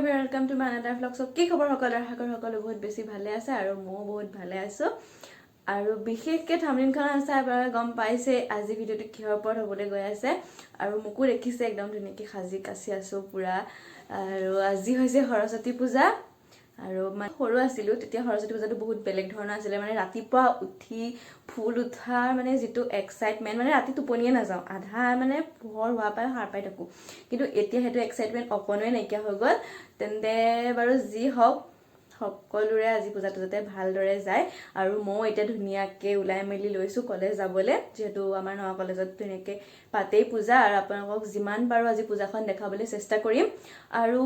welcome to my another vlog. So কি খবৰ সকলো বহুত বেছি ভালে আছে আৰু মই বহুত ভালে আছো আৰু বিশেষকৈ থামনেলখন আছে বাৰু গম পাইছে আজি ভিডিওটো কিহৰ ওপৰত হ'বলৈ গৈ আছে আৰু মোকো দেখিছে একদম ধুনীয়াকৈ সাজি কাছি আছো পুৰা আৰু আজি হৈছে সৰস্বতী পূজা আৰু মানে সৰু আছিলো তেতিয়া সৰস্বতী পূজাটো বহুত বেলেগ ধৰণৰ আছিল মানে ৰাতিপুৱা উঠি ফুল উঠাৰ মানে যেটো এক্সাইটমেন্ট মানে ৰাতি টোপনিয়ে নাযাও আধা মানে পোহৰ হোৱা পাই হাৰ পাই থাকো কিন্তু এতিয়া হেতু এক্সাইটমেন্ট অকনোৱে নাইকিয়া হৈ গল তেন্তে বাৰু যি হওক সকলোৰে আজি পূজাটো যাতে ভালদৰে যায় আৰু মই এতিয়া ধুনীয়াকৈ উলাই মেলি লৈছো কলেজ যাবলে যেহেতু আমাৰ নৱা কলেজত ধুনীয়াকৈ পাতেই পূজা আৰু আপোনালোকক যিমান পাৰো আজি পূজাখন দেখাবলৈ চেষ্টা কৰিম আৰু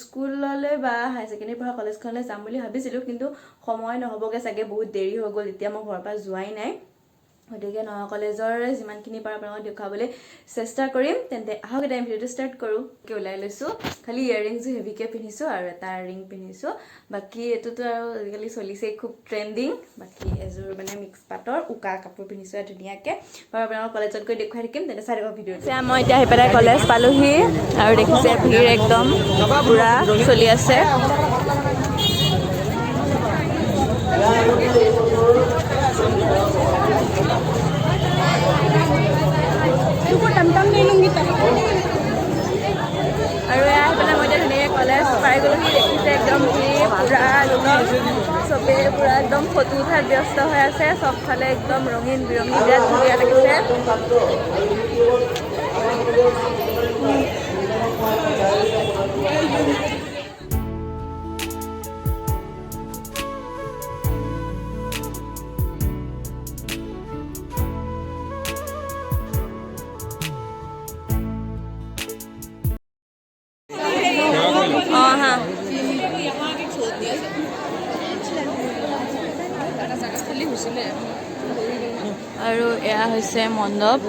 স্কুললৈ বা হাই সেকেন্ডাৰী পঢ়া কলেজখনলৈ যাম বুলি ভাবিছিলো কিন্তু সময় নহবগে চাগে বহুত দেৰি হৈ গল এতিয়া মই ঘৰৰ পৰা যোৱাই নাই গতিকে নৱা কলেজৰ যিমানখিনি পাৰো আপোনালোকক দেখাবলৈ চেষ্টা কৰিম তেন্তে আহক এটা ভিডিওটো ষ্টাৰ্ট কৰো কি ওলাই লৈছো খালি ইয়াৰিংছ হেভিকে পিন্ধিছো আৰু এটা ৰিং পিন্ধিছো বাকি এটোতো আৰু আজিকালি চলিছে খুব ট্ৰেন্ডিং বাকি এজোৰ মানে মিক্স পাটৰ উকা কাপোৰ পিন্ধিছো ধুনীয়াকৈ বাৰু আপোনালোকক কলেজত গৈ দেখুৱাই থাকিম তেন্তে চাই থাকক ভিডিওটো মই এতিয়া হেপেৰা কলেজ পালোহি আৰু দেখিছে ভিৰ একদম পুৰা চলি আছে আৰু এয়া পেলাই মই এতিয়া ধুনীয়াকৈ কলেজ পাই গ'লোহি দেখিছে একদম ভিৰ পুৰা চবেই পুৰা একদম ফটো উঠাত ব্যস্ত হৈ আছে চবফালে একদম ৰঙীন বিৰঙী বিৰাট ধুনীয়া লাগিছে আৰু এয়া হৈছে মণ্ডপ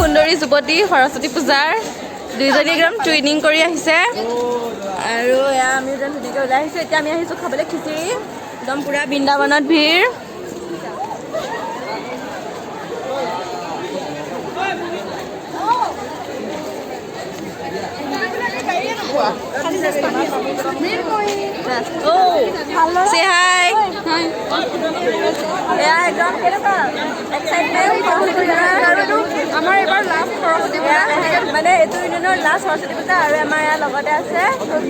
সুন্দৰী যুৱতী সৰস্বতী পূজাৰ দুইজনী একদম টুইনিং কৰি আহিছে আৰু এয়া আমি যেন ধুনীয়াকৈ ওলাই আহিছোঁ এতিয়া আমি আহিছোঁ খাবলৈ খিচিৰি একদম পুৰা বৃন্দাবনত ভিৰ say hi. Yeah, একদম কেনেকুৱা এক্সাইটমেন্ট আমাৰ এবাৰ লাষ্ট সৰস্বতী পূজা মানে এইটো ইউনিয়নৰ লাষ্ট সৰস্বতী পূজা আৰু আমাৰ ইয়াৰ লগতে আছে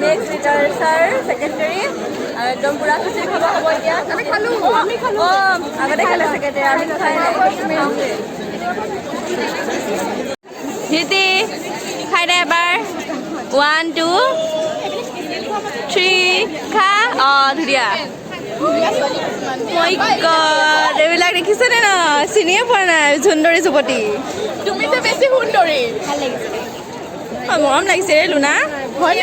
নেক্সট লিটাৰেচাৰ ছেক্ৰেটাৰী আৰু একদম পুৰা খুচি খাব হ'ব এতিয়া আমি খালো আগতে খালে ছেক্ৰেটাৰী আমি খাই নাই হিতি খাই দে এবাৰ 1 2 3 খা ধুনীয়া মই গড এইবিলাক দেখিছেনে ন চিনিয়ে পোৱা নাই সুন্দৰী যুৱতী তুমি যে বেছি সুন্দৰী ভাল লাগিছে মৰম লাগিছে লুনা হয়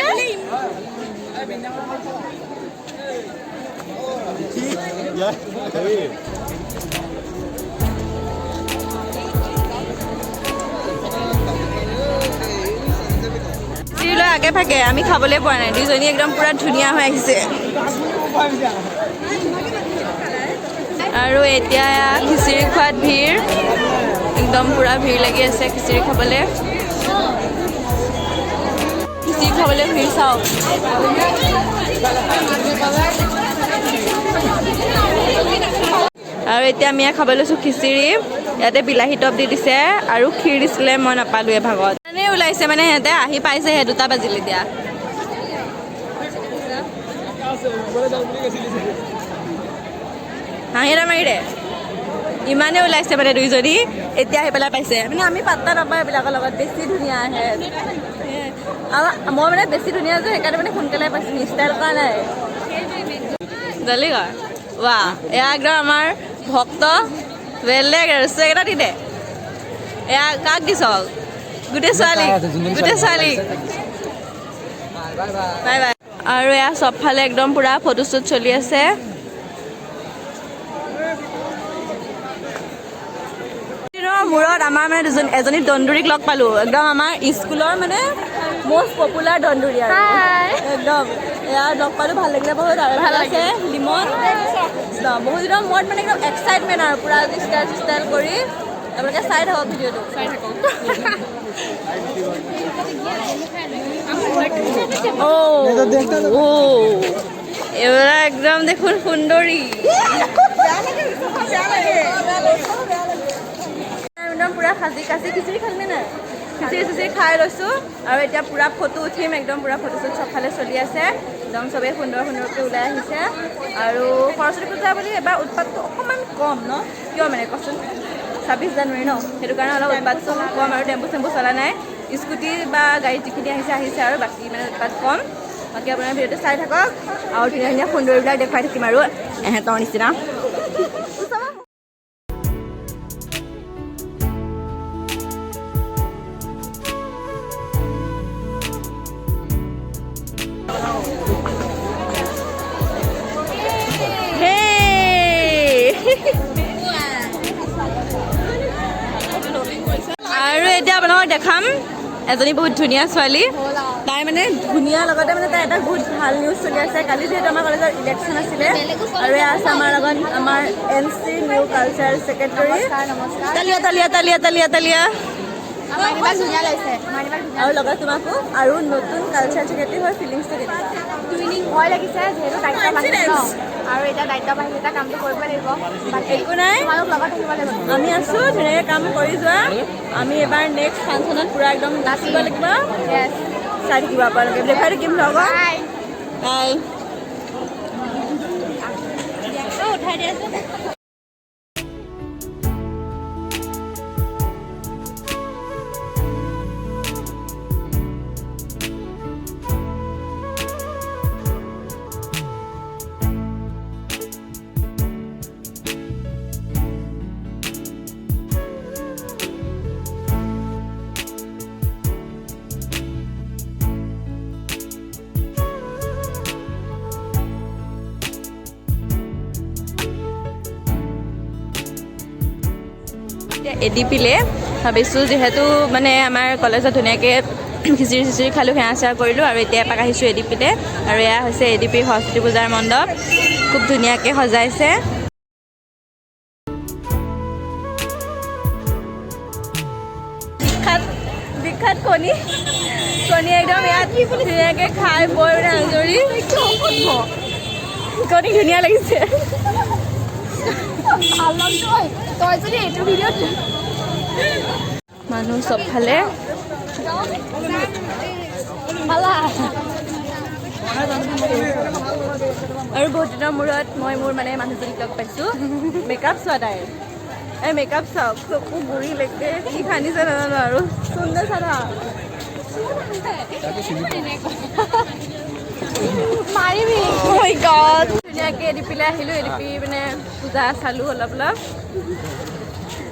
আগে ভাগে আমি খাবলৈ পোৱা নাই দুইজনী একদম পুৰা ধুনীয়া হৈ আহিছে আৰু এতিয়া খিচিৰি খোৱাত ভিৰ একদম পুৰা ভিৰ লাগি আছে খিচিৰি খাবলৈ ভিৰ চাওক আৰু এতিয়া আমি খাব লৈছোঁ খিচিৰি ইয়াতে বিলাহী টপ দি দিছে আৰু ক্ষীৰ দিছিলে মই নাপালোঁ এভাগত ওলাইছে মানে সিহঁতে আহি পাইছেহে 2টা বাজিলে এতিয়া হাঁহি এটা মাৰি দে ইমানে ওলাইছে মানে দুইজনী এতিয়া আহি পেলাই পাইছে মানে আমি পাত্তা নাপাওঁ এইবিলাকৰ লগত বেছি ধুনীয়া আহে মই মানে বেছি ধুনীয়া যে সেইকাৰণে মানে সোনকালে পাইছোঁ ষ্টাইল কৰা নাই জলদি কৰ ৱাহ এয়া একদম আমাৰ ভক্ত বেলেগ আৰু এটা দি দে এয়া কাক দিছ গোটেই ছোৱালী বাই বাই আৰু এয়া চবফালে একদম পুৰা ফটোশ্বুট চলি আছে মূৰত আমাৰ মানে এজনী দন্দুৰীক লগ পালোঁ একদম আমাৰ স্কুলৰ মানে মষ্ট পপুলাৰ দন্দুৰী আৰু একদম এয়া লগ পালোঁ ভাল লাগিলে বহুত আৰু ভাল আছে লিমন বহুত দিনৰ মূৰত মানে একদম এক্সাইটমেণ্ট আৰু পুৰা ষ্টাইল কৰি আপোনালোকে চাই থাকক ভিডিঅ'টো এইবিলাক একদম দেখোন সুন্দৰী একদম পুৰা সাজি কাচি খিচিৰি খালি নাই খিচিৰি খাই লৈছোঁ আৰু এতিয়া পুৰা ফটো উঠিম একদম পুৰা ফটোশ্বুট চবফালে চলি আছে একদম চবেই সুন্দৰকৈ ওলাই আহিছে আৰু সৰস্বতী পূজা বুলি এবাৰ উৎপাতটো অকণমান কম ন কিয় মানে কচোন 26 জানুৱাৰী ন সেইটো কাৰণে অলপ উৎপাতটো কম আৰু টেম্পু চেম্পু চলা নাই স্কুটি বা গাড়ী যিখিনি আহিছে আৰু বাকী মানে উৎপাত কম বাকী আপোনাৰ ভিডিঅ'টো চাই থাকক আৰু ধুনীয়া ধুনীয়া সুন্দৰীবিলাক দেখুৱাই থাকিম আৰু এহেঁতৰ নিচিনা আৰু এতিয়া আপোনালোকক দেখাম এজনী বহুত ধুনীয়া ছোৱালী তাই মানে ধুনীয়া লগতে মানে তাই এটা বহুত ভাল নিউজ চলি আছে কালি যিহেতু আমাৰ কলেজৰ ইলেকশ্যন আছিলে আৰু এয়া আছে আমাৰ লগত আমাৰ NC নিউ কালচাৰ ছেক্ৰেটাৰী তালিয়া আৰু লগত তোমাকো আৰু নতুন কালচাৰ ছেক্ৰেটাৰী হৈ ফিলিংছটো ভয় লাগিছে যিহেতু দায়িত্ব বাঢ়িছে আৰু এতিয়া দায়িত্ব বাঢ়িছে এটা কামটো কৰিব লাগিব একো নাই লগত থাকিব লাগিব আমি আছোঁ ধুনীয়াকৈ কাম কৰি যোৱা আমি এবাৰ নেক্সট ফাংচনত পূৰা একদম নাচিব লাগিব চাই থাকিব আপোনালোকে দেখাই থাকিম লগত উঠাই দিয়া এডিপিলে ভাবিছোঁ যিহেতু মানে আমাৰ কলেজত ধুনীয়াকৈ খিচিৰি খালোঁ সেৱা কৰিলোঁ আৰু এতিয়া এপাক আহিছোঁ এডিপিলে আৰু এয়া হৈছে এডিপিৰ সৰস্বতী পূজাৰ মণ্ডপ খুব ধুনীয়াকৈ সজাইছে বিখ্যাত কণী একদম ইয়াত ধুনীয়াকৈ খাই বৈ আজৰি কণী ধুনীয়া লাগিছে মানুহ চবফালে আৰু বহুত দিনৰ মূৰত মই মোৰ মানে মানুহজনীক লগ পাইছোঁ মেকআপ চোৱা তাইৰ এই মেকআপ চাওক চকু গুৰি লেকে কি খান্দিছে নাজানো আৰু সুন্দৰ চাৰা মাৰিবি ধুনীয়াকৈ এডিপিলৈ আহিলোঁ এডিপি মানে পূজা চালোঁ অলপ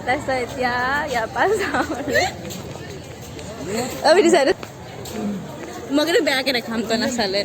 তাৰপিছত এতিয়া ইয়াৰ পৰা যাওঁ আৰু বিচাৰি মই কিন্তু বেয়াকৈ দেখাম তই নাচালে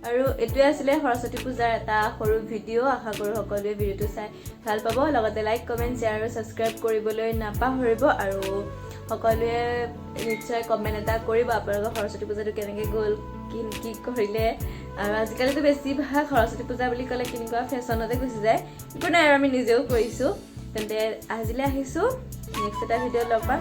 আৰু এটোৱে আছিলে সৰস্বতী পূজাৰ এটা সৰু ভিডিঅ' আশা কৰোঁ সকলোৱে ভিডিঅ'টো চাই ভাল পাব লগতে লাইক কমেণ্ট শ্বেয়াৰ আৰু ছাবস্ক্ৰাইব কৰিবলৈ নাপাহৰিব আৰু সকলোৱে নিশ্চয় কমেণ্ট এটা কৰিব আপোনালোকৰ সৰস্বতী পূজাটো কেনেকৈ গ'ল কি কৰিলে আৰু আজিকালিতো বেছিভাগ সৰস্বতী পূজা বুলি ক'লে কেনেকুৱা ফেশ্বনতে গুচি যায় একো নাই আৰু আমি নিজেও কৰিছোঁ তেন্তে আজিলৈ আহিছোঁ নেক্সট এটা ভিডিঅ'ত লগ পাম